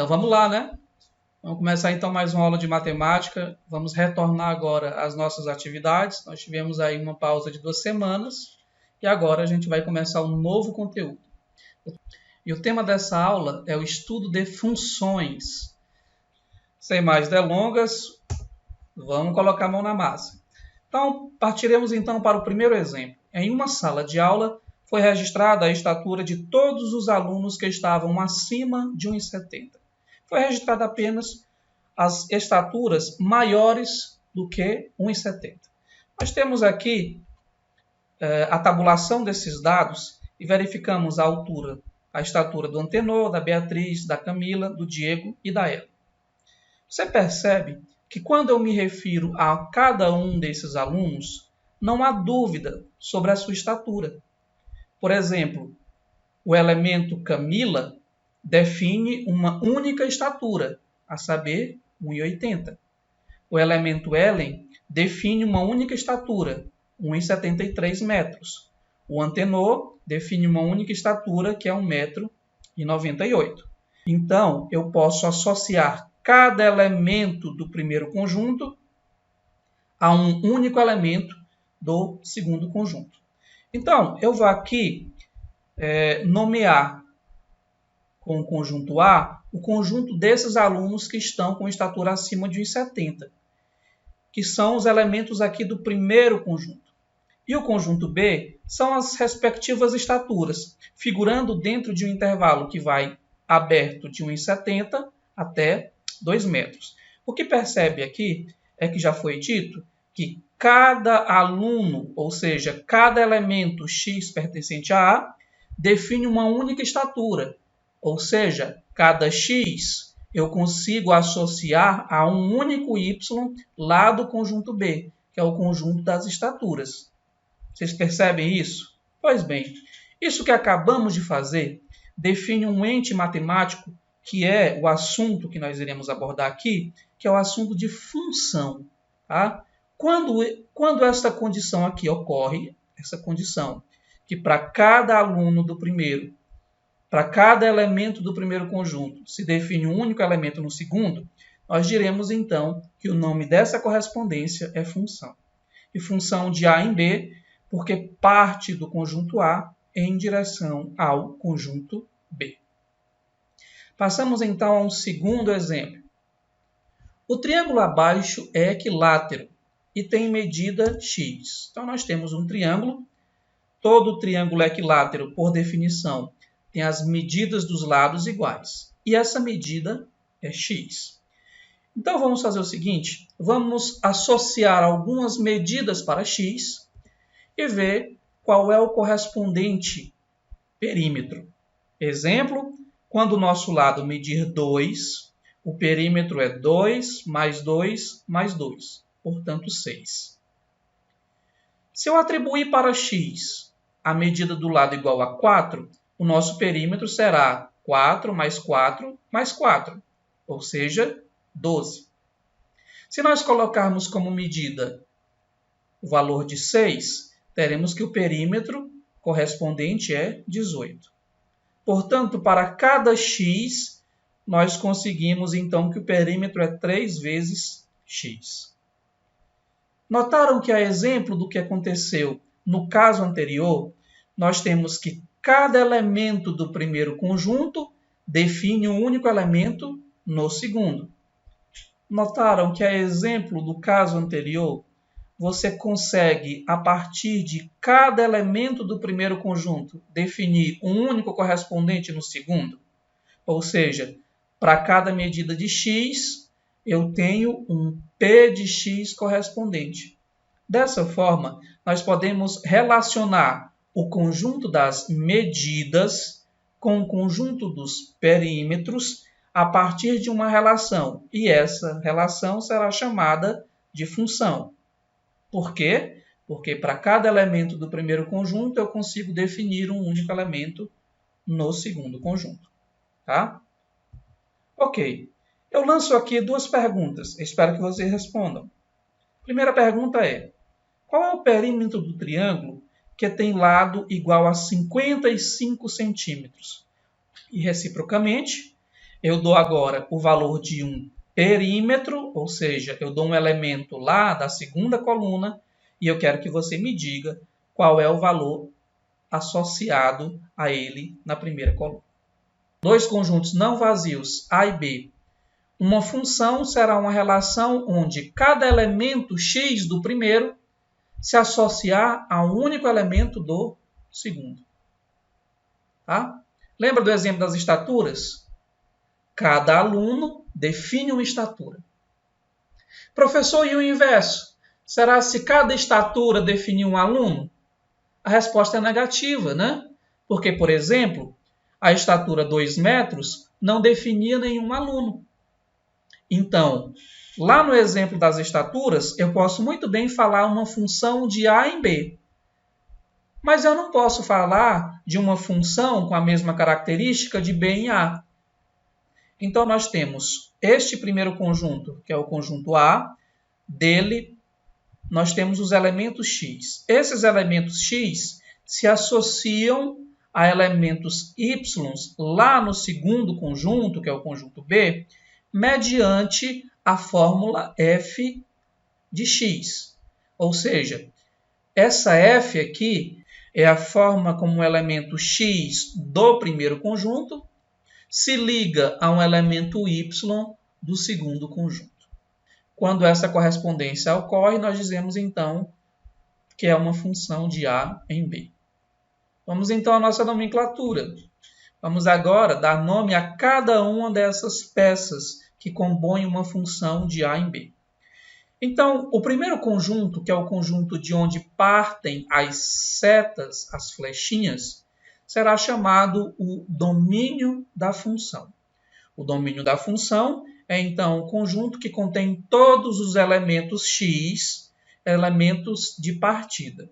Então vamos lá, né? Vamos começar então mais uma aula de matemática. Vamos retornar agora às nossas atividades. Nós tivemos aí uma pausa de 2 semanas e agora a gente vai começar um novo conteúdo. E o tema dessa aula é o estudo de funções. Sem mais delongas, vamos colocar a mão na massa. Então, partiremos então para o primeiro exemplo. Em uma sala de aula, foi registrada a estatura de todos os alunos que estavam acima de 1,70. Foi registrada apenas as estaturas maiores do que 1,70. Nós temos aqui a tabulação desses dados e verificamos a altura, a estatura do Antenor, da Beatriz, da Camila, do Diego e da Ela. Você percebe que quando eu me refiro a cada um desses alunos, não há dúvida sobre a sua estatura. Por exemplo, o elemento Camila define uma única estatura, a saber, 1,80. O elemento Ellen define uma única estatura, 1,73 metros. O Antenor define uma única estatura, que é 1,98 m. Então, eu posso associar cada elemento do primeiro conjunto a um único elemento do segundo conjunto. Então, eu vou aqui nomear com o conjunto A o conjunto desses alunos que estão com estatura acima de 1,70, que são os elementos aqui do primeiro conjunto. E o conjunto B são as respectivas estaturas, figurando dentro de um intervalo que vai aberto de 1,70 até 2 metros. O que percebe aqui é que já foi dito que cada aluno, ou seja, cada elemento X pertencente a A, define uma única estatura, ou seja, cada X eu consigo associar a um único Y lá do conjunto B, que é o conjunto das estaturas. Vocês percebem isso? Pois bem, isso que acabamos de fazer define um ente matemático que é o assunto que nós iremos abordar aqui, que é o assunto de função. Tá? Quando essa condição aqui ocorre, essa condição, que para cada aluno do primeiro, para cada elemento do primeiro conjunto, se define um único elemento no segundo, nós diremos então que o nome dessa correspondência é função. E função de A em B, porque parte do conjunto A em direção ao conjunto B. Passamos então a um segundo exemplo. O triângulo abaixo é equilátero e tem medida x. Então nós temos um triângulo. Todo triângulo equilátero, por definição, tem as medidas dos lados iguais. E essa medida é x. Então vamos fazer o seguinte, vamos associar algumas medidas para x e ver qual é o correspondente perímetro. Exemplo, quando o nosso lado medir 2, o perímetro é 2 mais 2 mais 2, portanto 6. Se eu atribuir para x a medida do lado igual a 4, o nosso perímetro será 4 mais 4 mais 4, ou seja, 12. Se nós colocarmos como medida o valor de 6, teremos que o perímetro correspondente é 18. Portanto, para cada x, nós conseguimos então que o perímetro é 3 vezes x. Notaram que, a exemplo do que aconteceu no caso anterior, nós temos que cada elemento do primeiro conjunto define um único elemento no segundo. Notaram que, a exemplo do caso anterior, você consegue, a partir de cada elemento do primeiro conjunto, definir um único correspondente no segundo? Ou seja, para cada medida de x, eu tenho um P de x correspondente. Dessa forma, nós podemos relacionar o conjunto das medidas com o conjunto dos perímetros a partir de uma relação. E essa relação será chamada de função. Por quê? Porque para cada elemento do primeiro conjunto eu consigo definir um único elemento no segundo conjunto. Tá? Ok. Eu lanço aqui 2 perguntas. Espero que vocês respondam. Primeira pergunta é: qual é o perímetro do triângulo que tem lado igual a 55 centímetros? E, reciprocamente, eu dou agora o valor de um perímetro, ou seja, eu dou um elemento lá da segunda coluna e eu quero que você me diga qual é o valor associado a ele na primeira coluna. Dois conjuntos não vazios, A e B. Uma função será uma relação onde cada elemento x do primeiro se associar a um único elemento do segundo. Tá? Lembra do exemplo das estaturas? Cada aluno define uma estatura. Professor, e o inverso? Será se cada estatura definir um aluno? A resposta é negativa, né? Porque, por exemplo, a estatura 2 metros não definia nenhum aluno. Então, lá no exemplo das estaturas, eu posso muito bem falar uma função de A em B. Mas eu não posso falar de uma função com a mesma característica de B em A. Então, nós temos este primeiro conjunto, que é o conjunto A. Dele, nós temos os elementos x. Esses elementos x se associam a elementos y lá no segundo conjunto, que é o conjunto B, mediante a fórmula f de x. Ou seja, essa f aqui é a forma como o elemento x do primeiro conjunto se liga a um elemento y do segundo conjunto. Quando essa correspondência ocorre, nós dizemos então que é uma função de A em B. Vamos então à nossa nomenclatura. Vamos agora dar nome a cada uma dessas peças que compõem uma função de A em B. Então, o primeiro conjunto, que é o conjunto de onde partem as setas, as flechinhas, será chamado o domínio da função. O domínio da função é, então, o conjunto que contém todos os elementos x, elementos de partida.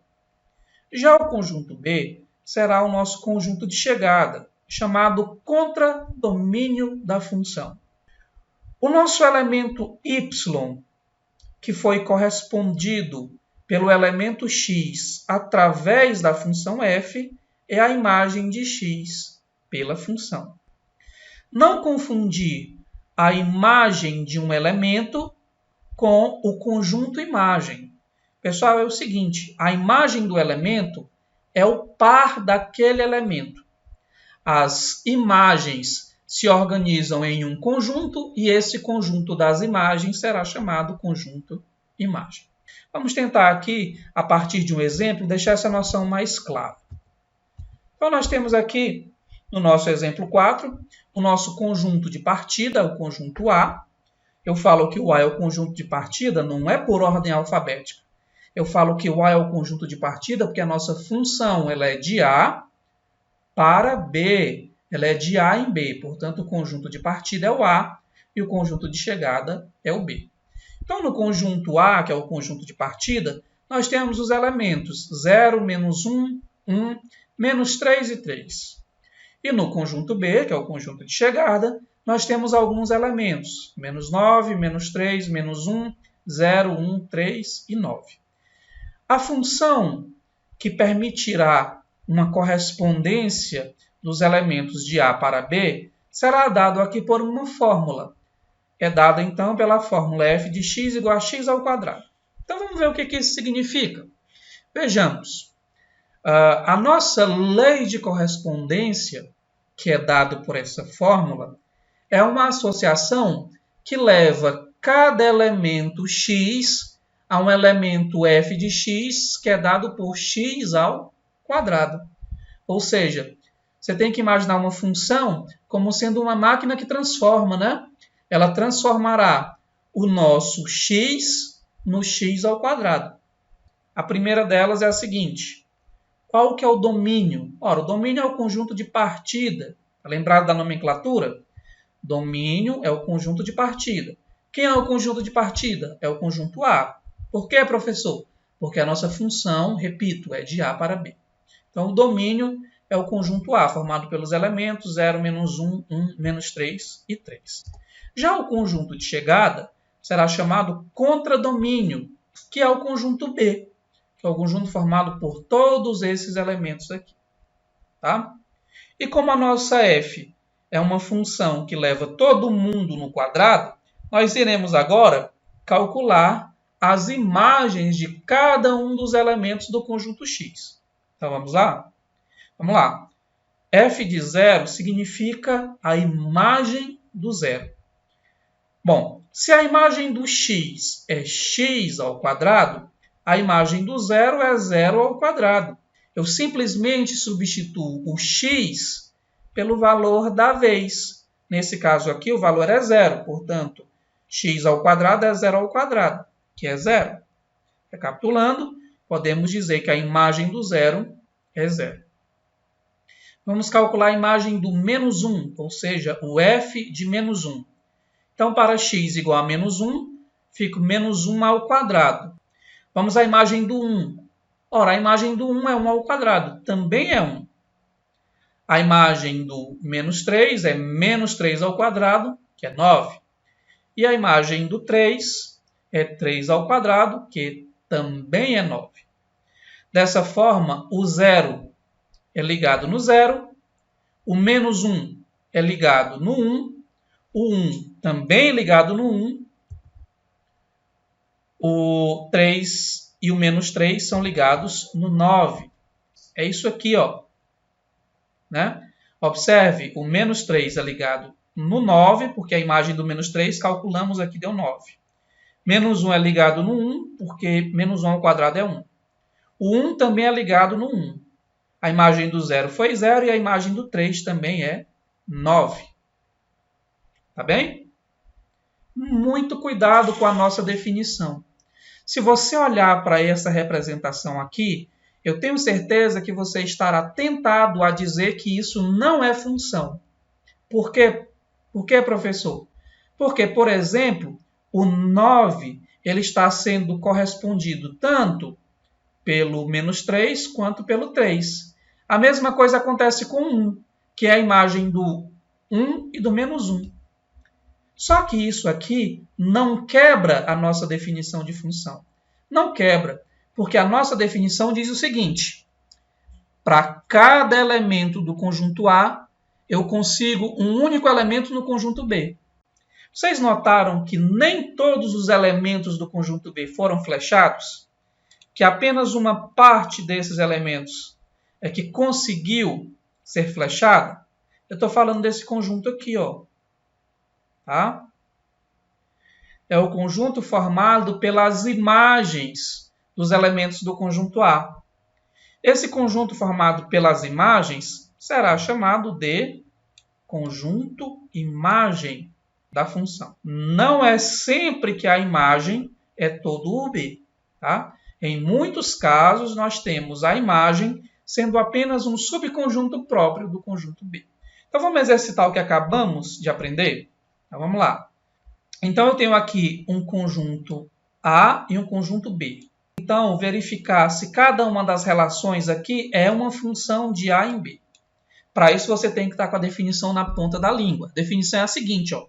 Já o conjunto B será o nosso conjunto de chegada, chamado contradomínio da função. O nosso elemento y, que foi correspondido pelo elemento x através da função f, é a imagem de x pela função. Não confundir a imagem de um elemento com o conjunto imagem. Pessoal, é o seguinte, a imagem do elemento é o par daquele elemento. As imagens se organizam em um conjunto e esse conjunto das imagens será chamado conjunto imagem. Vamos tentar aqui, a partir de um exemplo, deixar essa noção mais clara. Então, nós temos aqui, no nosso exemplo 4, o nosso conjunto de partida, o conjunto A. Eu falo que o A é o conjunto de partida, não é por ordem alfabética. Eu falo que o A é o conjunto de partida porque a nossa função ela é de A para B. Ela é de A em B. Portanto, o conjunto de partida é o A e o conjunto de chegada é o B. Então, no conjunto A, que é o conjunto de partida, nós temos os elementos 0, menos 1, 1, menos 3 e 3. E no conjunto B, que é o conjunto de chegada, nós temos alguns elementos. Menos 9, menos 3, menos 1, 0, 1, 3 e 9. A função que permitirá uma correspondência dos elementos de A para B será dado aqui por uma fórmula. É dada, então, pela fórmula f de x igual a x ao quadrado. Então, vamos ver o que isso significa. Vejamos. A nossa lei de correspondência, que é dado por essa fórmula, é uma associação que leva cada elemento x a um elemento f de x, que é dado por x ao quadrado. Ou seja, você tem que imaginar uma função como sendo uma máquina que transforma, né? Ela transformará o nosso x no x ao quadrado. A primeira delas é a seguinte. Qual que é o domínio? Ora, o domínio é o conjunto de partida. Está lembrado da nomenclatura? Domínio é o conjunto de partida. Quem é o conjunto de partida? É o conjunto A. Por quê, professor? Porque a nossa função, repito, é de A para B. Então, o domínio é o conjunto A, formado pelos elementos 0, menos 1, 1, menos 3 e 3. Já o conjunto de chegada será chamado contradomínio, que é o conjunto B, que é o conjunto formado por todos esses elementos aqui. Tá? E como a nossa f é uma função que leva todo mundo no quadrado, nós iremos agora calcular as imagens de cada um dos elementos do conjunto X. Então, vamos lá? Vamos lá. F de zero significa a imagem do zero. Bom, se a imagem do x é x ao quadrado, a imagem do zero é zero ao quadrado. Eu simplesmente substituo o x pelo valor da vez. Nesse caso aqui, o valor é zero. Portanto, x ao quadrado é zero ao quadrado, que é zero. Recapitulando, podemos dizer que a imagem do zero é zero. Vamos calcular a imagem do menos 1, ou seja, o f de menos 1. Então, para x igual a menos 1, fica menos 1 ao quadrado. Vamos à imagem do 1. Ora, a imagem do 1 é 1 ao quadrado, também é 1. A imagem do menos 3 é menos 3 ao quadrado, que é 9. E a imagem do 3 é 3 ao quadrado, que também é 9. Dessa forma, o 0 é ligado no 0, o menos 1 é ligado no 1, o 1 também é ligado no 1, o 3 e o menos 3 são ligados no 9. É isso aqui, ó. Né? Observe, o menos 3 é ligado no 9, porque a imagem do menos 3, calculamos aqui, deu 9. Menos 1 é ligado no 1, porque menos 1 ao quadrado é 1. O 1 também é ligado no 1. A imagem do 0 foi 0 e a imagem do 3 também é 9. Tá bem? Muito cuidado com a nossa definição. Se você olhar para essa representação aqui, eu tenho certeza que você estará tentado a dizer que isso não é função. Por quê? Por quê, professor? Porque, por exemplo, o 9 ele está sendo correspondido tanto pelo menos 3 quanto pelo 3. A mesma coisa acontece com 1, que é a imagem do 1 e do menos 1. Só que isso aqui não quebra a nossa definição de função. Não quebra, porque a nossa definição diz o seguinte: para cada elemento do conjunto A, eu consigo um único elemento no conjunto B. Vocês notaram que nem todos os elementos do conjunto B foram flechados? Que apenas uma parte desses elementos é que conseguiu ser flechada? Eu estou falando desse conjunto aqui, ó. Tá? É o conjunto formado pelas imagens dos elementos do conjunto A. Esse conjunto formado pelas imagens será chamado de conjunto imagem da função. Não é sempre que a imagem é todo o B. Tá? Em muitos casos, nós temos a imagem sendo apenas um subconjunto próprio do conjunto B. Então, vamos exercitar o que acabamos de aprender? Então, vamos lá. Então, eu tenho aqui um conjunto A e um conjunto B. Então, verificar se cada uma das relações aqui é uma função de A em B. Para isso, você tem que estar com a definição na ponta da língua. A definição é a seguinte, ó.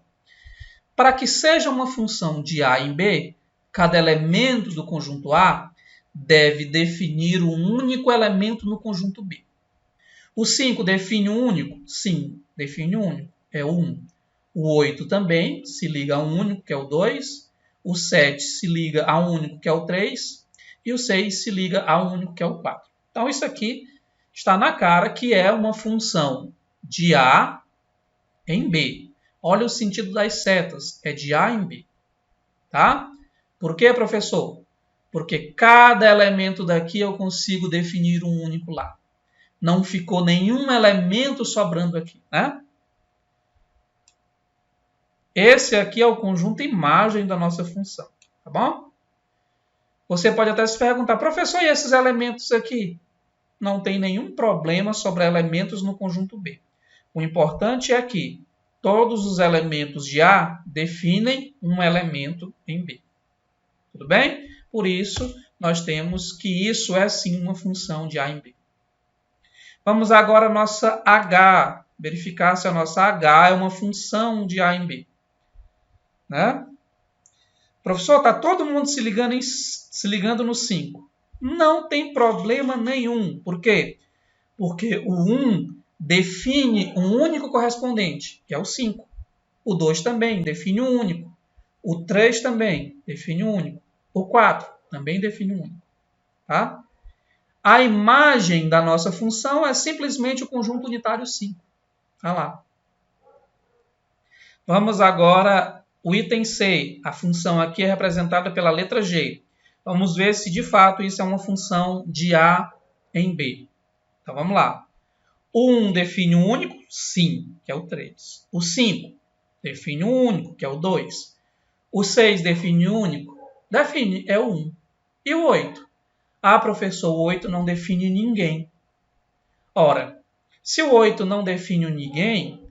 Para que seja uma função de A em B, cada elemento do conjunto A deve definir um único elemento no conjunto B. O 5 define um único? Sim, define um único. É o 1. O 8 também se liga a um único, que é o 2. O 7 se liga a um único, que é o 3. E o 6 se liga a um único, que é o 4. Então, isso aqui está na cara que é uma função de A em B. Olha o sentido das setas. É de A em B. Tá? Por quê, professor? Porque cada elemento daqui eu consigo definir um único lá. Não ficou nenhum elemento sobrando aqui, né? Esse aqui é o conjunto imagem da nossa função, tá bom? Você pode até se perguntar, professor, e esses elementos aqui? Não tem nenhum problema sobre elementos no conjunto B. O importante é que todos os elementos de A definem um elemento em B. Tudo bem? Por isso, nós temos que isso é sim uma função de A em B. Vamos agora à nossa H, verificar se a nossa H é uma função de A em B. Né? Professor, está todo mundo se ligando no 5. Não tem problema nenhum. Por quê? Porque o 1 define um único correspondente, que é o 5. O 2 também define um único. O 3 também define um único. O 4 também define um único. Tá? A imagem da nossa função é simplesmente o conjunto unitário 5. Tá lá. Vamos agora, o item C. A função aqui é representada pela letra G. Vamos ver se de fato isso é uma função de A em B. Então vamos lá. O 1 define um único? Sim, que é o 3. O 5 define um único, que é o 2. O 6 define um único? Define, é o 1. E o 8? Ah, professor, o 8 não define ninguém. Ora, se o 8 não define ninguém,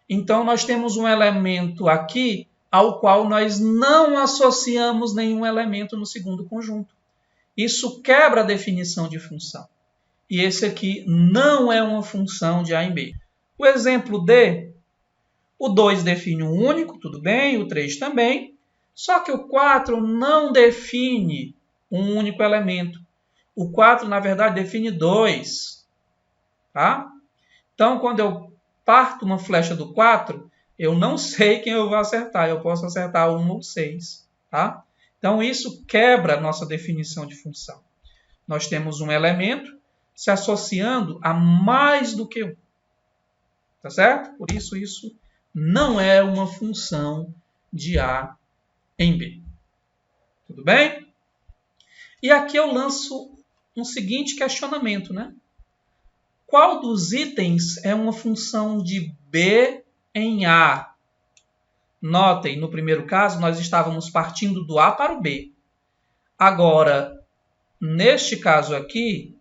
então nós temos um elemento aqui ao qual nós não associamos nenhum elemento no segundo conjunto. Isso quebra a definição de função. E esse aqui não é uma função de A em B. O exemplo D, o 2 define um único, tudo bem, o 3 também, só que o 4 não define um único elemento. O 4, na verdade, define 2. Tá? Então, quando eu parto uma flecha do 4, eu não sei quem eu vou acertar. Eu posso acertar 1 ou 6. Tá? Então, isso quebra a nossa definição de função. Nós temos um elemento se associando a mais do que um. Tá certo? Por isso, isso não é uma função de A em B. Tudo bem? E aqui eu lanço um seguinte questionamento, né? Qual dos itens é uma função de B em A? Notem, no primeiro caso, nós estávamos partindo do A para o B. Agora, neste caso aqui,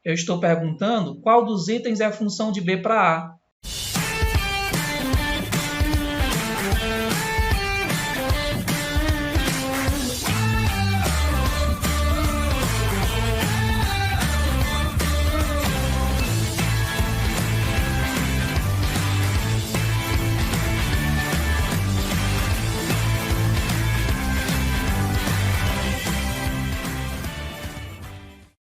eu estou perguntando qual dos itens é a função de B para A.